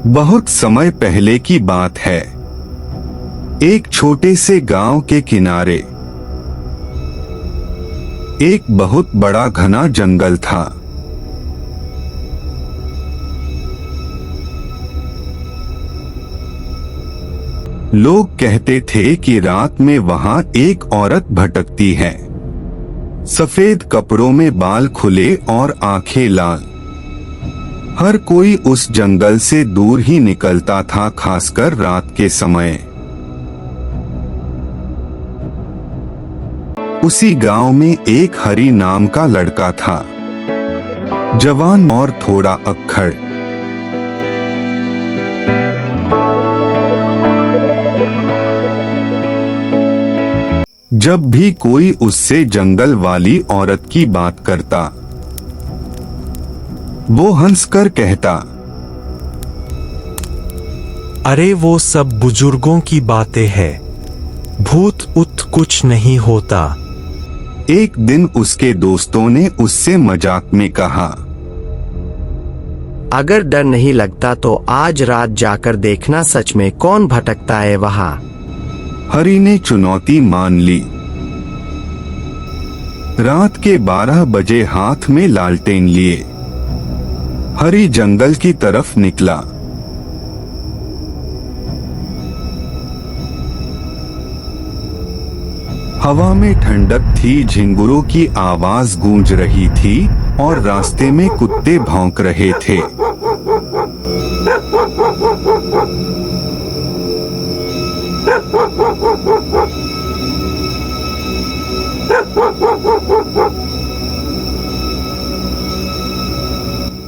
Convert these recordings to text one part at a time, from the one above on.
बहुत समय पहले की बात है। एक छोटे से गांव के किनारे एक बहुत बड़ा घना जंगल था। लोग कहते थे कि रात में वहां एक औरत भटकती है, सफेद कपड़ों में बाल खुले और आंखें लाल। हर कोई उस जंगल से दूर ही निकलता था, खासकर रात के समय। उसी गांव में एक हरी नाम का लड़का था, जवान और थोड़ा अक्खड़। जब भी कोई उससे जंगल वाली औरत की बात करता, वो हंसकर कहता, अरे वो सब बुजुर्गों की बातें हैं, भूत ऊत कुछ नहीं होता। एक दिन उसके दोस्तों ने उससे मजाक में कहा, अगर डर नहीं लगता तो आज रात जाकर देखना सच में कौन भटकता है वहाँ। हरी ने चुनौती मान ली। रात के 12 बजे हाथ में लालटेन लिए हरी जंगल की तरफ निकला। हवा में ठंडक थी, झिंगुरों की आवाज गूंज रही थी और रास्ते में कुत्ते भौंक रहे थे।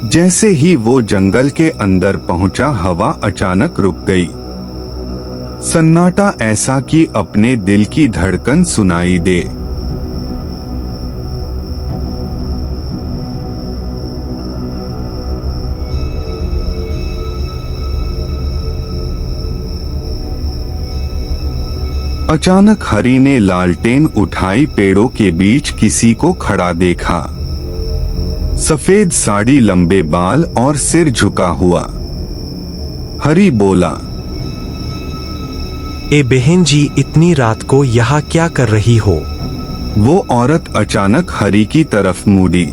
जैसे ही वो जंगल के अंदर पहुंचा, हवा अचानक रुक गई। सन्नाटा ऐसा कि अपने दिल की धड़कन सुनाई दे। अचानक हरी ने लालटेन उठाई, पेड़ों के बीच किसी को खड़ा देखा। सफेद साड़ी, लंबे बाल और सिर झुका हुआ। हरी बोला, ए बहन जी, इतनी रात को यहाँ क्या कर रही हो? वो औरत अचानक हरी की तरफ मुड़ी।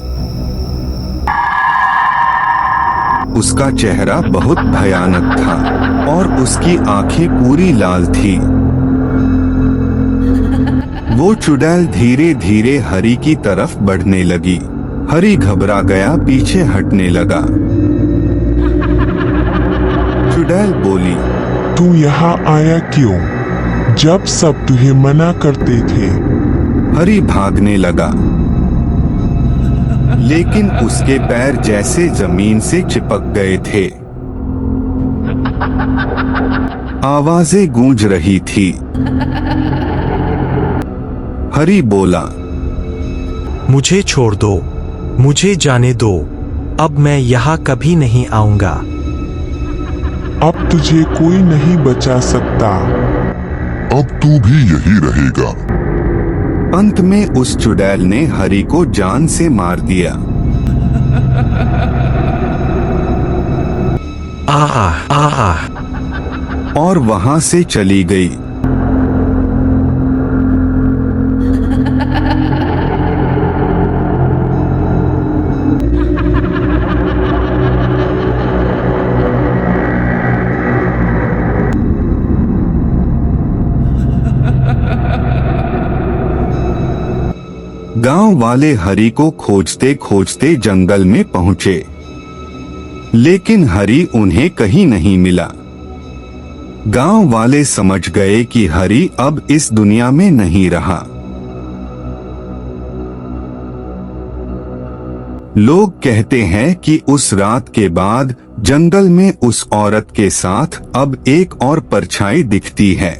उसका चेहरा बहुत भयानक था और उसकी आंखें पूरी लाल थी। वो चुड़ैल धीरे धीरे हरी की तरफ बढ़ने लगी। हरी घबरा गया, पीछे हटने लगा। चुड़ैल बोली, तू यहाँ आया क्यों, जब सब तुझे मना करते थे? हरी भागने लगा, लेकिन उसके पैर जैसे जमीन से चिपक गए थे। आवाजें गूंज रही थी। हरी बोला, मुझे छोड़ दो, मुझे जाने दो, अब मैं यहाँ कभी नहीं आऊंगा। अब तुझे कोई नहीं बचा सकता, अब तू भी यही रहेगा। अंत में उस चुड़ैल ने हरी को जान से मार दिया। और वहां से चली गई। गांव वाले हरी को खोजते खोजते जंगल में पहुंचे, लेकिन हरी उन्हें कहीं नहीं मिला। गांव वाले समझ गए कि हरी अब इस दुनिया में नहीं रहा। लोग कहते हैं कि उस रात के बाद जंगल में उस औरत के साथ अब एक और परछाई दिखती है।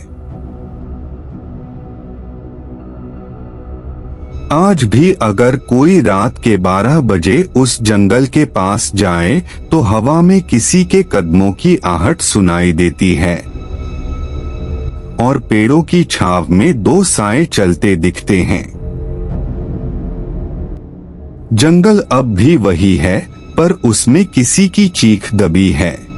आज भी अगर कोई रात के 12 बजे उस जंगल के पास जाए तो हवा में किसी के कदमों की आहट सुनाई देती है और पेड़ों की छाव में 2 साए चलते दिखते हैं। जंगल अब भी वही है, पर उसमें किसी की चीख दबी है।